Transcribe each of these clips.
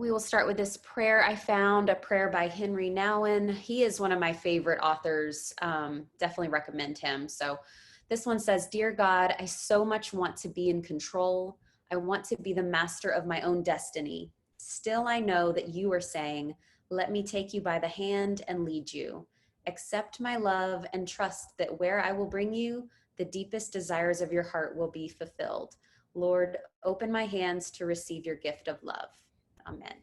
We will start with this prayer. I found a prayer by Henry Nouwen. He is one of my favorite authors. Definitely recommend him. So this one says, "Dear God, I so much want to be in control. I want to be the master of my own destiny. Still, I know that you are saying, 'Let me take you by the hand and lead you.' Accept my love and trust that where I will bring you, the deepest desires of your heart will be fulfilled. Lord, open my hands to receive your gift of love. Amen."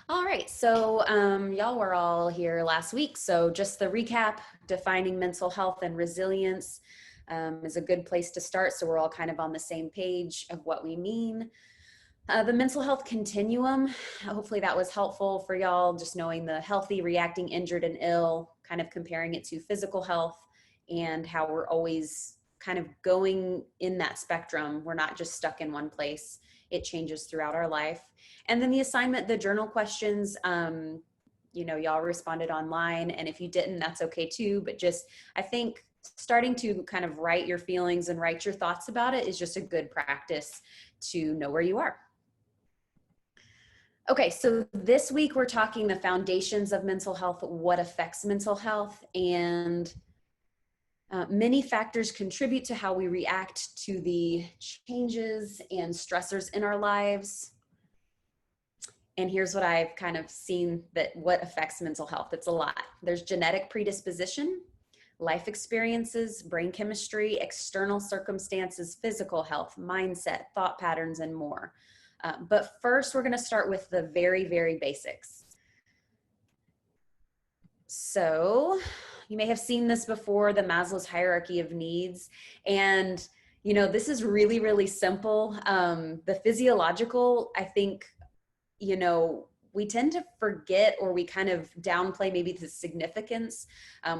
All right, so y'all were all here last week. So just the recap, defining mental health and resilience is a good place to start. So we're all kind of on the same page of what we mean. The mental health continuum, hopefully that was helpful for y'all, just knowing the healthy, reacting, injured, and ill, kind of comparing it to physical health and how we're always kind of going in that spectrum. We're not just stuck in one place. It changes throughout our life. And then the assignment, the journal questions, y'all responded online. And if you didn't, that's okay too. But just, I think starting to kind of write your feelings and write your thoughts about it is just a good practice to know where you are. Okay, so this week we're talking the foundations of mental health, what affects mental health, and many factors contribute to how we react to the changes and stressors in our lives. And here's what I've kind of seen that what affects mental health. It's a lot. There's genetic predisposition, life experiences, brain chemistry, external circumstances, physical health, mindset, thought patterns, and more. But first, we're going to start with the very, very basics. So you may have seen this before, the Maslow's hierarchy of needs. And, this is really, really simple. The physiological, I think, we tend to forget, or we kind of downplay maybe the significance.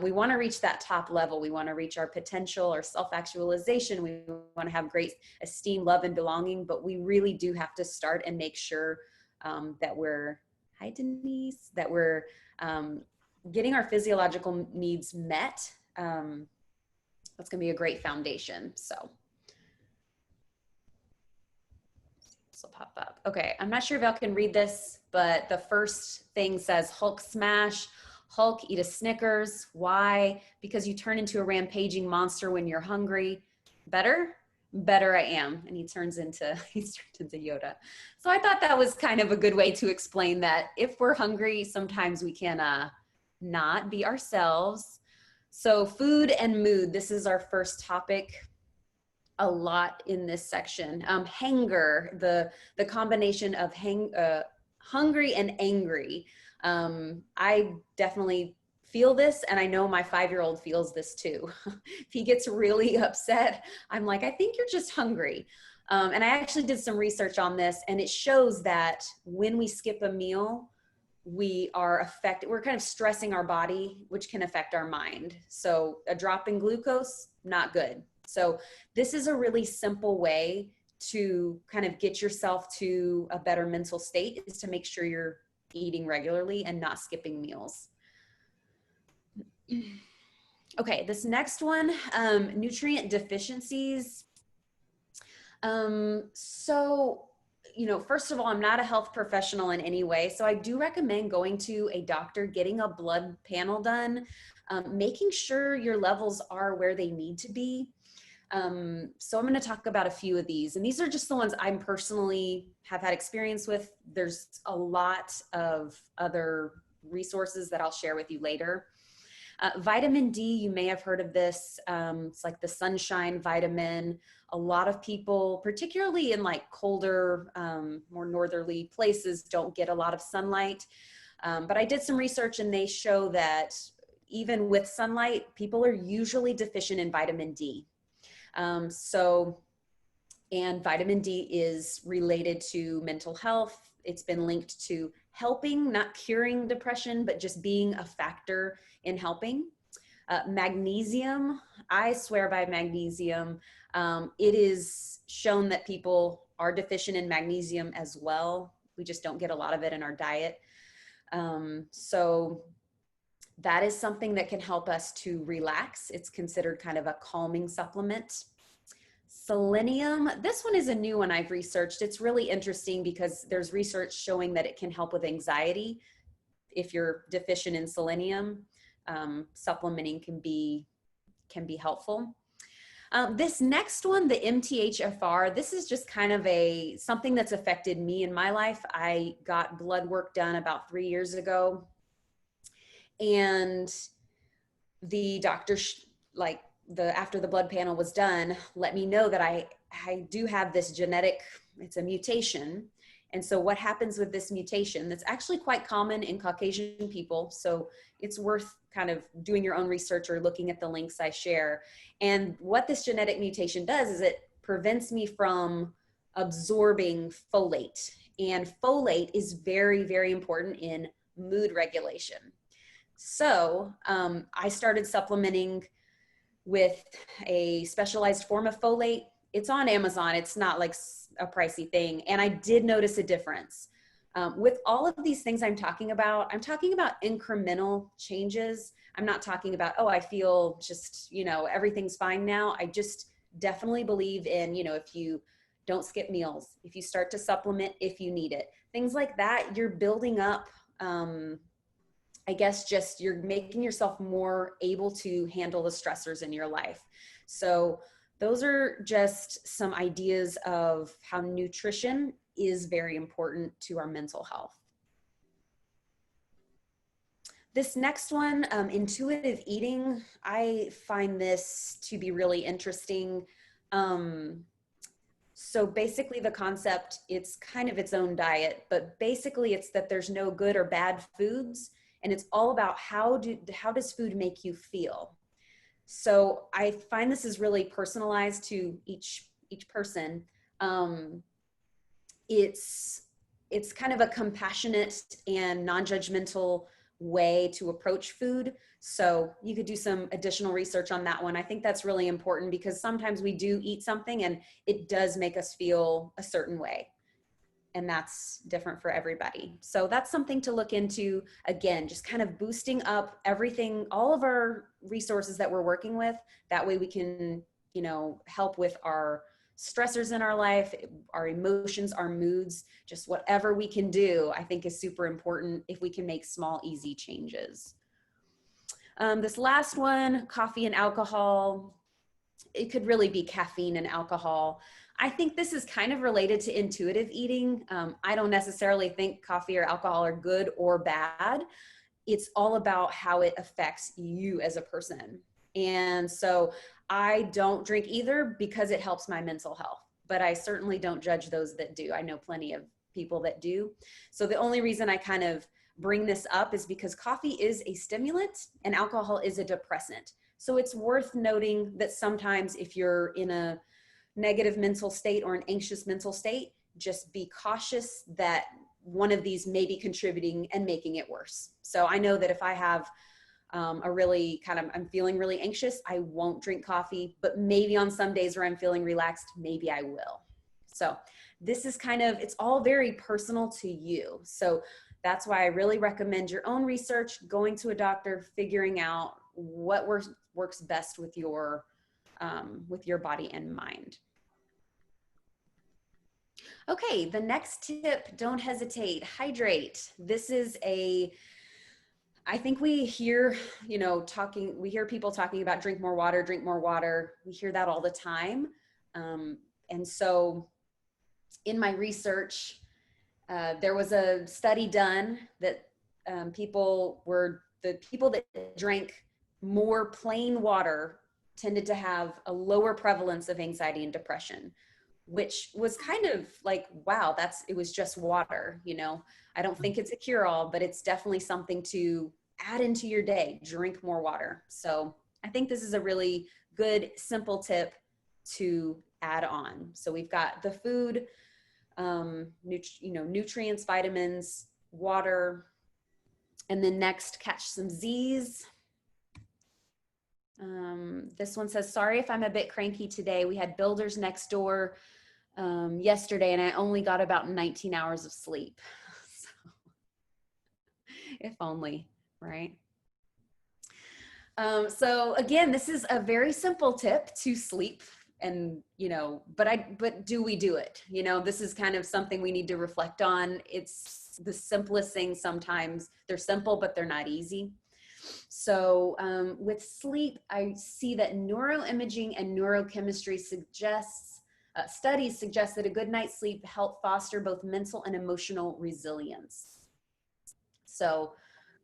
We want to reach that top level. We want to reach our potential, our self-actualization. We want to have great esteem, love, and belonging, but we really do have to start and make sure that we're, hi Denise, that we're getting our physiological needs met. That's going to be a great foundation. So this will pop up. Okay, I'm not sure if y'all can read this, but the first thing says Hulk smash, Hulk eat a Snickers. Why? Because you turn into a rampaging monster when you're hungry. Better I am. And he turns into Yoda. So I thought that was kind of a good way to explain that if we're hungry, sometimes we can not be ourselves. So food and mood, this is our first topic. A lot in this section. Hanger, the combination of hungry and angry. I definitely feel this, and I know my 5-year-old feels this too. If he gets really upset, I'm like, I think you're just hungry. And I actually did some research on this, and it shows that when we skip a meal, we're kind of stressing our body, which can affect our mind. So a drop in glucose, not good. So this is a really simple way to kind of get yourself to a better mental state, is to make sure you're eating regularly and not skipping meals. Okay, this next one, nutrient deficiencies. First of all, I'm not a health professional in any way, so I do recommend going to a doctor, getting a blood panel done, making sure your levels are where they need to be. So I'm going to talk about a few of these, and these are just the ones I'm personally have had experience with. There's a lot of other resources that I'll share with you later. Vitamin D, you may have heard of this. It's like the sunshine vitamin. A lot of people, particularly in like colder, more northerly places, don't get a lot of sunlight. But I did some research, and they show that even with sunlight, people are usually deficient in vitamin D. And vitamin D is related to mental health. It's been linked to helping, not curing depression, but just being a factor in helping. Magnesium, I swear by magnesium. It is shown that people are deficient in magnesium as well. We just don't get a lot of it in our diet. So that is something that can help us to relax. It's considered kind of a calming supplement. Selenium, this one is a new one I've researched. It's really interesting because there's research showing that it can help with anxiety. If you're deficient in selenium, supplementing can be helpful. This next one, the MTHFR, this is just kind of something that's affected me in my life. I got blood work done about 3 years ago, and the doctor, after the blood panel was done, let me know that I do have this genetic, it's a mutation. And so what happens with this mutation, that's actually quite common in Caucasian people. So it's worth kind of doing your own research or looking at the links I share. And what this genetic mutation does is it prevents me from absorbing folate. And folate is very, very important in mood regulation. So I started supplementing with a specialized form of folate. It's on Amazon. It's not like a pricey thing. And I did notice a difference. With all of these things I'm talking about incremental changes. I'm not talking about, oh, I feel just, everything's fine now. I just definitely believe in, if you don't skip meals, if you start to supplement, if you need it, things like that, you're building up, I guess just you're making yourself more able to handle the stressors in your life. So those are just some ideas of how nutrition is very important to our mental health. This next one, intuitive eating, I find this to be really interesting. So basically the concept, it's kind of its own diet, but basically it's that there's no good or bad foods, and it's all about how does food make you feel. So I find this is really personalized to each person. It's kind of a compassionate and non-judgmental way to approach food. So you could do some additional research on that one. I think that's really important because sometimes we do eat something and it does make us feel a certain way. And that's different for everybody. So that's something to look into. Again, just kind of boosting up everything, all of our resources that we're working with. That way we can, help with our stressors in our life, our emotions, our moods, just whatever we can do, I think is super important if we can make small, easy changes. This last one, coffee and alcohol, it could really be caffeine and alcohol. I think this is kind of related to intuitive eating. I don't necessarily think coffee or alcohol are good or bad. It's all about how it affects you as a person. And so I don't drink either because it helps my mental health, but I certainly don't judge those that do. I know plenty of people that do. So the only reason I kind of bring this up is because coffee is a stimulant and alcohol is a depressant. So it's worth noting that sometimes if you're in a negative mental state or an anxious mental state, just be cautious that one of these may be contributing and making it worse. So I know that if I have I'm feeling really anxious, I won't drink coffee, but maybe on some days where I'm feeling relaxed, maybe I will. So this is it's all very personal to you. So that's why I really recommend your own research, going to a doctor, figuring out what works best with your body and mind. Okay, the next tip, don't hesitate, hydrate. This is I think we hear, we hear people talking about drink more water, drink more water. We hear that all the time. And so in my research, there was a study done that the people that drank more plain water tended to have a lower prevalence of anxiety and depression, which was kind of like, wow, it was just water, I don't think it's a cure-all, but it's definitely something to add into your day, drink more water. So I think this is a really good, simple tip to add on. So we've got the food, nutrients, vitamins, water, and then next, catch some Z's. This one says, sorry if I'm a bit cranky today. We had builders next door yesterday and I only got about 19 hours of sleep. So, if only, right? So again, this is a very simple tip to sleep and, you know, but do we do it? You know, this is kind of something we need to reflect on. It's the simplest things. Sometimes they're simple, but they're not easy. So with sleep, I see that neuroimaging and neurochemistry studies suggest that a good night's sleep help foster both mental and emotional resilience. So,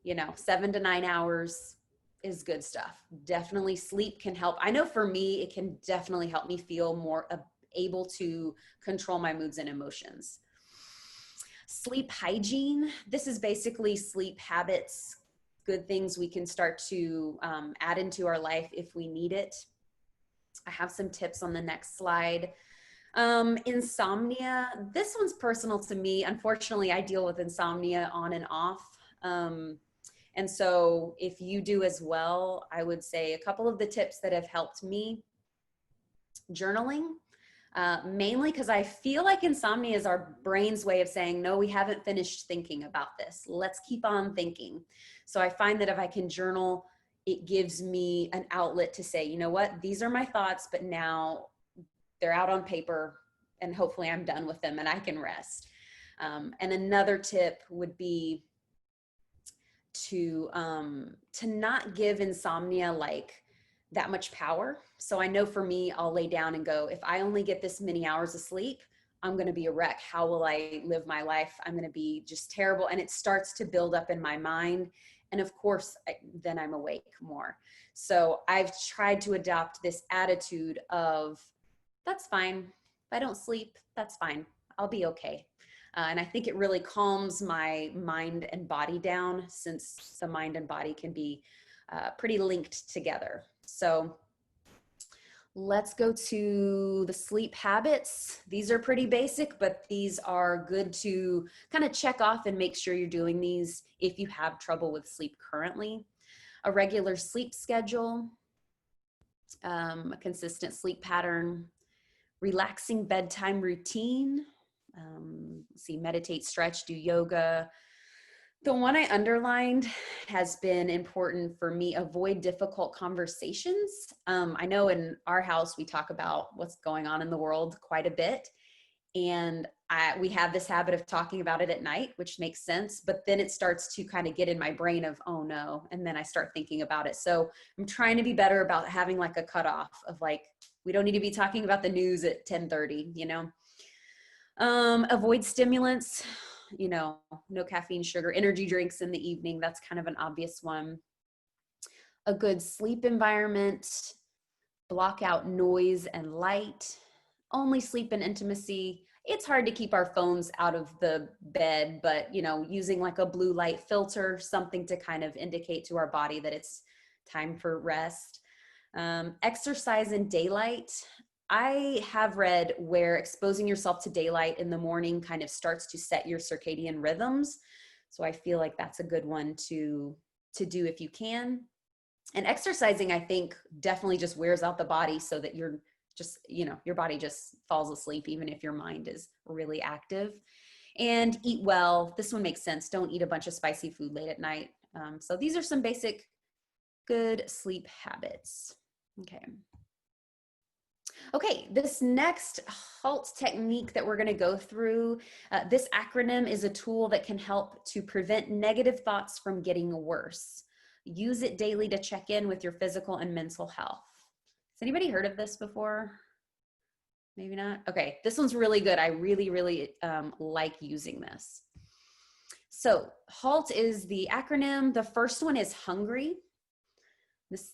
you know, 7 to 9 hours is good stuff. Definitely sleep can help. I know for me, it can definitely help me feel more able to control my moods and emotions. Sleep hygiene. This is basically sleep habits, good things we can start to add into our life if we need it. I have some tips on the next slide. Insomnia. This one's personal to me. Unfortunately, I deal with insomnia on and off. And so if you do as well, I would say a couple of the tips that have helped me: journaling, mainly because I feel like insomnia is our brain's way of saying, no, we haven't finished thinking about this. Let's keep on thinking. So I find that if I can journal, it gives me an outlet to say, you know what, these are my thoughts, but now they're out on paper and hopefully I'm done with them and I can rest. And another tip would be to not give insomnia like that much power. So I know for me, I'll lay down and go, if I only get this many hours of sleep, I'm going to be a wreck. How will I live my life? I'm going to be just terrible. And it starts to build up in my mind. And of course, then I'm awake more. So I've tried to adopt this attitude of, that's fine. If I don't sleep, that's fine. I'll be okay. And I think it really calms my mind and body down, since the mind and body can be pretty linked together. So let's go to the sleep habits. These are pretty basic, but these are good to kind of check off and make sure you're doing these if you have trouble with sleep currently. A regular sleep schedule, a consistent sleep pattern, relaxing bedtime routine. Meditate, stretch, do yoga. The one I underlined has been important for me: avoid difficult conversations. I know in our house, we talk about what's going on in the world quite a bit. And we have this habit of talking about it at night, which makes sense. But then it starts to kind of get in my brain of, oh no. And then I start thinking about it. So I'm trying to be better about having like a cutoff of like, we don't need to be talking about the news at 10:30, you know. Avoid stimulants, you know, no caffeine, sugar, energy drinks in the evening. That's kind of an obvious one. A good sleep environment, block out noise and light, only sleep in intimacy. It's hard to keep our phones out of the bed, but, you know, using like a blue light filter, something to kind of indicate to our body that it's time for rest. Exercise in daylight. I have read where exposing yourself to daylight in the morning kind of starts to set your circadian rhythms. So I feel like that's a good one to do if you can. And exercising, I think, definitely just wears out the body so that you're just, you know, your body just falls asleep even if your mind is really active. And eat well. This one makes sense. Don't eat a bunch of spicy food late at night. So these are some basic good sleep habits. Okay, this next HALT technique that we're going to go through, this acronym is a tool that can help to prevent negative thoughts from getting worse. Use it daily to check in with your physical and mental health. Has anybody heard of this before? Maybe not. Okay, this one's really good. I really, really like using this. So HALT is the acronym. The first one is hungry.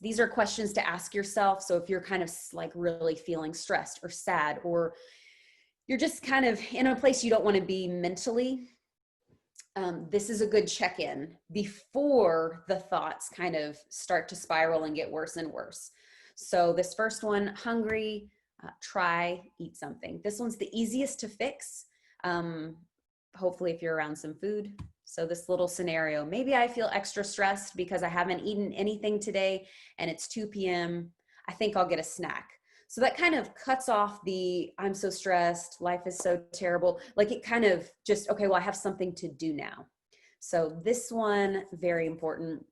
These are questions to ask yourself. So if you're kind of like really feeling stressed or sad, or you're just kind of in a place you don't want to be mentally, this is a good check-in before the thoughts kind of start to spiral and get worse and worse. So this first one, hungry, try, eat something. This one's the easiest to fix. Hopefully if you're around some food. So this little scenario, maybe I feel extra stressed because I haven't eaten anything today and it's 2 p.m. I think I'll get a snack. So that kind of cuts off the, I'm so stressed, life is so terrible. Like it kind of just, okay, well, I have something to do now. So this one, very important.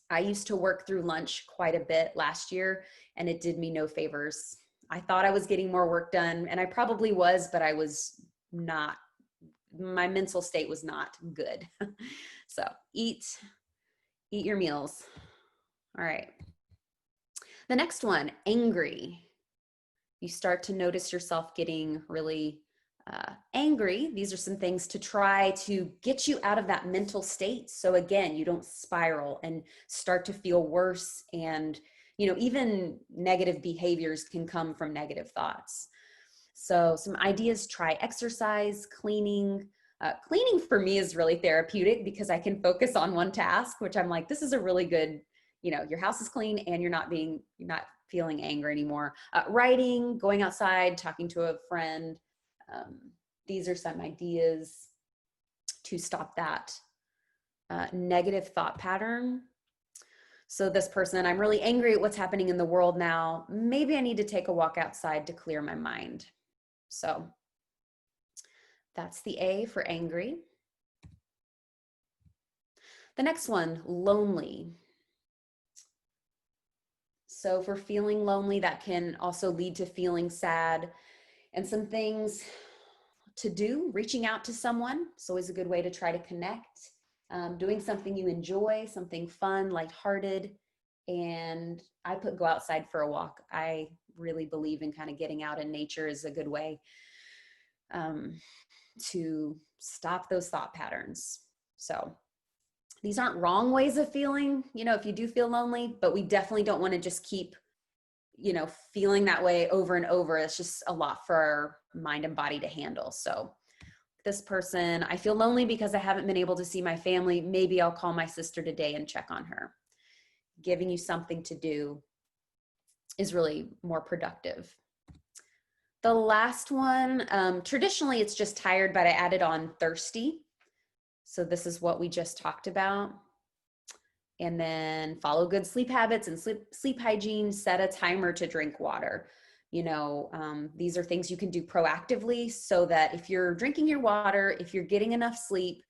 I used to work through lunch quite a bit last year and it did me no favors. I thought I was getting more work done, and I probably was, but I was not, my mental state was not good. So eat your meals. All right. The next one, angry. You start to notice yourself getting really angry. These are some things to try to get you out of that mental state. So again, you don't spiral and start to feel worse. And, even negative behaviors can come from negative thoughts. So some ideas, try exercise, cleaning. Cleaning for me is really therapeutic because I can focus on one task, which I'm like, this is a really good, your house is clean and you're not feeling anger anymore. Writing, going outside, talking to a friend. These are some ideas to stop that negative thought pattern. So this person, I'm really angry at what's happening in the world now. Maybe I need to take a walk outside to clear my mind. So that's the A for angry. The next one, lonely. So for feeling lonely, that can also lead to feeling sad. And some things to do, reaching out to someone. It's always a good way to try to connect. Doing something you enjoy, something fun, lighthearted. And I go outside for a walk. I really believe in kind of getting out in nature is a good way to stop those thought patterns. So these aren't wrong ways of feeling, if you do feel lonely, but we definitely don't want to just keep, feeling that way over and over. It's just a lot for our mind and body to handle. So this person, I feel lonely because I haven't been able to see my family. Maybe I'll call my sister today and check on her. Giving you something to do is really more productive. The last one, traditionally it's just tired, but I added on thirsty. So this is what we just talked about. And then follow good sleep habits and sleep hygiene, set a timer to drink water. These are things you can do proactively so that if you're drinking your water, if you're getting enough sleep,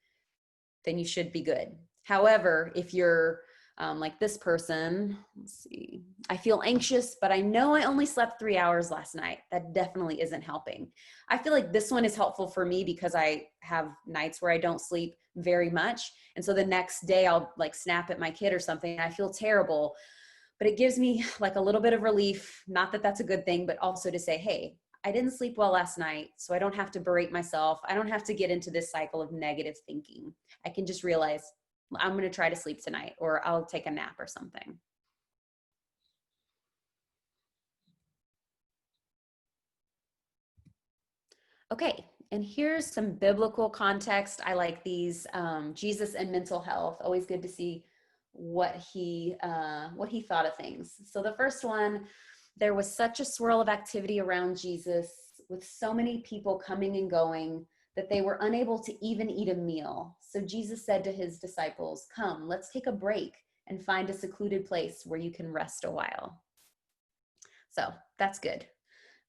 then you should be good. However, if you're like this person, let's see, I feel anxious, but I know I only slept 3 hours last night. That definitely isn't helping. I feel like this one is helpful for me because I have nights where I don't sleep very much. And so the next day I'll like snap at my kid or something. I feel terrible, but it gives me like a little bit of relief. Not that that's a good thing, but also to say, hey, I didn't sleep well last night, so I don't have to berate myself. I don't have to get into this cycle of negative thinking. I can just realize I'm going to try to sleep tonight, or I'll take a nap or something. Okay, and here's some biblical context. I like these. Jesus and mental health. Always good to see what he thought of things. So the first one, there was such a swirl of activity around Jesus with so many people coming and going that they were unable to even eat a meal. So Jesus said to his disciples, "Come, let's take a break and find a secluded place where you can rest a while." So that's good.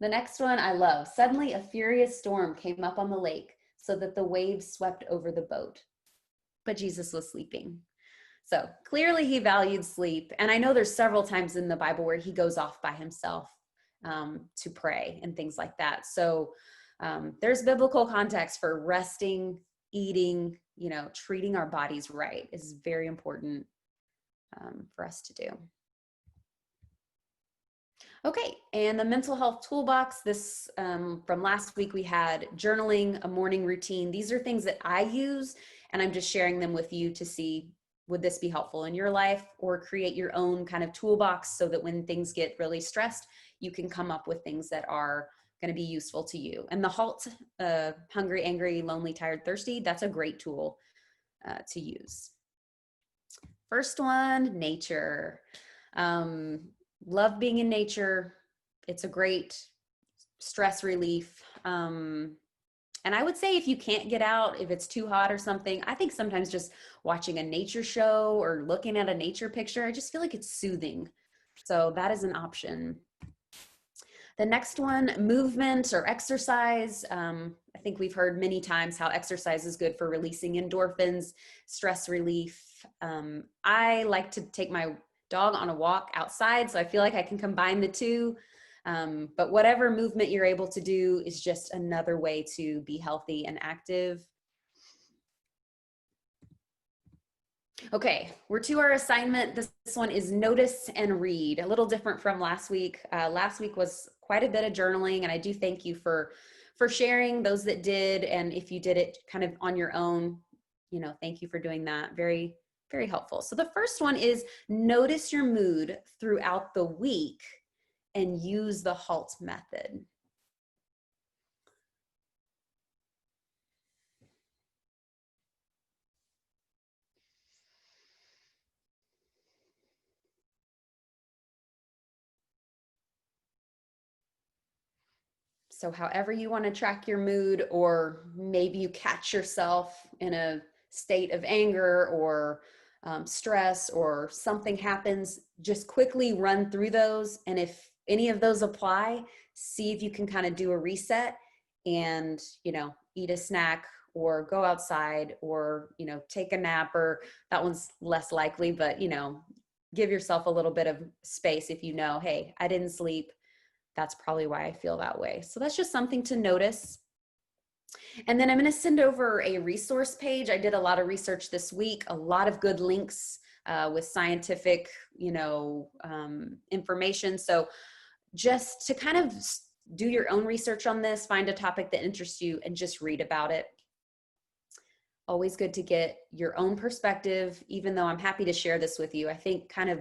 The next one I love. Suddenly a furious storm came up on the lake so that the waves swept over the boat. But Jesus was sleeping. So clearly he valued sleep. And I know there's several times in the Bible where he goes off by himself to pray and things like that. So there's biblical context for resting, eating, treating our bodies right is very important for us to do. Okay, and the mental health toolbox, this from last week, we had journaling, a morning routine. These are things that I use, and I'm just sharing them with you to see, would this be helpful in your life, or create your own kind of toolbox so that when things get really stressed, you can come up with things that are going to be useful to you. And the HALT, hungry, angry, lonely, tired, thirsty, that's a great tool to use. First one, nature. Love being in nature. It's a great stress relief. And I would say if you can't get out, if it's too hot or something, I think sometimes just watching a nature show or looking at a nature picture, I just feel like it's soothing. So that is an option. The next one, movement or exercise. I think we've heard many times how exercise is good for releasing endorphins, stress relief. I like to take my dog on a walk outside, so I feel like I can combine the two. But whatever movement you're able to do is just another way to be healthy and active. Okay, we're to our assignment. This one is notice and read, a little different from last week. Last week was quite a bit of journaling, and I do thank you for sharing, those that did. And if you did it kind of on your own, you know, thank you for doing that. Very, very helpful. So the first one is notice your mood throughout the week and use the HALT method. So however you want to track your mood, or maybe you catch yourself in a state of anger or stress, or something happens, just quickly run through those. And if any of those apply, see if you can kind of do a reset and, you know, eat a snack or go outside or, you know, take a nap, or that one's less likely, but, you know, give yourself a little bit of space if you know, hey, I didn't sleep. That's probably why I feel that way. So that's just something to notice. And then I'm going to send over a resource page. I did a lot of research this week, a lot of good links with scientific, you know, information. So just to kind of do your own research on this, find a topic that interests you and just read about it. Always good to get your own perspective, even though I'm happy to share this with you. I think kind of